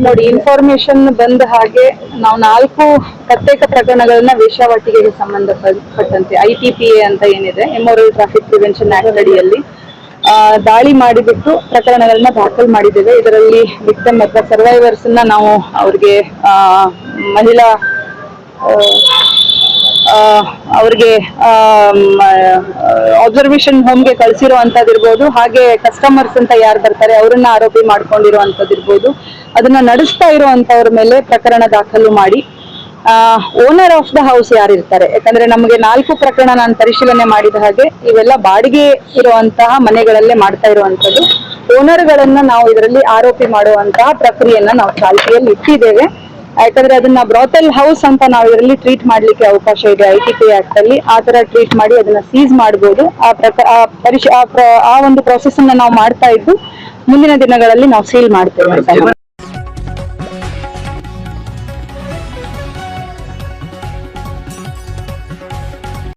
ನೋಡಿ, ಇನ್ಫಾರ್ಮೇಶನ್ ಬಂದ ಹಾಗೆ ನಾವು 4 ಪ್ರತ್ಯೇಕ ಪ್ರಕರಣಗಳನ್ನ ವೇಶ್ಯಾವಾಟಿಕೆಗೆ ಸಂಬಂಧಪಟ್ಟಂತೆ ITPA ಅಂತ ಏನಿದೆ, ಇಮ್ಮೋರಲ್ ಟ್ರಾಫಿಕ್ ಪ್ರಿವೆನ್ಷನ್ ಆಕ್ಟ್ ಅಡಿಯಲ್ಲಿ ದಾಳಿ ಮಾಡಿಬಿಟ್ಟು ಪ್ರಕರಣಗಳನ್ನ ದಾಖಲು ಮಾಡಿದ್ದೇವೆ. ಇದರಲ್ಲಿ ವಿಕ್ಟಿಮ್ ಅಥವಾ ಸರ್ವೈವರ್ಸ್ ನಾವು ಅವ್ರಿಗೆ ಮಹಿಳಾ ಅವ್ರಿಗೆ ಅಬ್ಸರ್ವೇಷನ್ ಹೋಮ್ಗೆ ಕಳಿಸಿರುವಂತದಿರ್ಬೋದು, ಹಾಗೆ ಕಸ್ಟಮರ್ಸ್ ಅಂತ ಯಾರು ಬರ್ತಾರೆ ಅವ್ರನ್ನ ಆರೋಪಿ ಮಾಡ್ಕೊಂಡಿರುವಂತದಿರ್ಬೋದು, ಅದನ್ನ ನಡೆಸ್ತಾ ಇರುವಂತವ್ರ ಮೇಲೆ ಪ್ರಕರಣ ದಾಖಲು ಮಾಡಿ ಓನರ್ ಆಫ್ ದ ಹೌಸ್ ಯಾರಿರ್ತಾರೆ, ಯಾಕಂದ್ರೆ ನಮಗೆ 4 ಪ್ರಕರಣ ನಾನು ಪರಿಶೀಲನೆ ಮಾಡಿದ ಹಾಗೆ ಇವೆಲ್ಲ ಬಾಡಿಗೆ ಇರುವಂತಹ ಮನೆಗಳಲ್ಲೇ ಮಾಡ್ತಾ ಇರುವಂತದ್ದು. ಓನರ್ಗಳನ್ನ ನಾವು ಇದರಲ್ಲಿ ಆರೋಪಿ ಮಾಡುವಂತಹ ಪ್ರಕ್ರಿಯೆಯನ್ನ ನಾವು ಚಾಲ್ತಿಯಲ್ಲಿ ಇಟ್ಟಿದ್ದೇವೆ. ಯಾಕಂದ್ರೆ ಅದನ್ನ ಬ್ರಾಥಲ್ ಹೌಸ್ ಅಂತ ನಾವು ಇದರಲ್ಲಿ ಟ್ರೀಟ್ ಮಾಡ್ಲಿಕ್ಕೆ ಅವಕಾಶ ಇದೆ ITPA ಆಕ್ಟ್ ಅಲ್ಲಿ. ಆ ತರ ಟ್ರೀಟ್ ಮಾಡಿ ಅದನ್ನ ಸೀಸ್ ಮಾಡಬಹುದು. ಆ ಒಂದು ಪ್ರೋಸೆಸ್ ಅನ್ನ ನಾವು ಮಾಡ್ತಾ ಇದ್ದು ಮುಂದಿನ ದಿನಗಳಲ್ಲಿ ನಾವು ಸೀಲ್ ಮಾಡ್ತೇವೆ.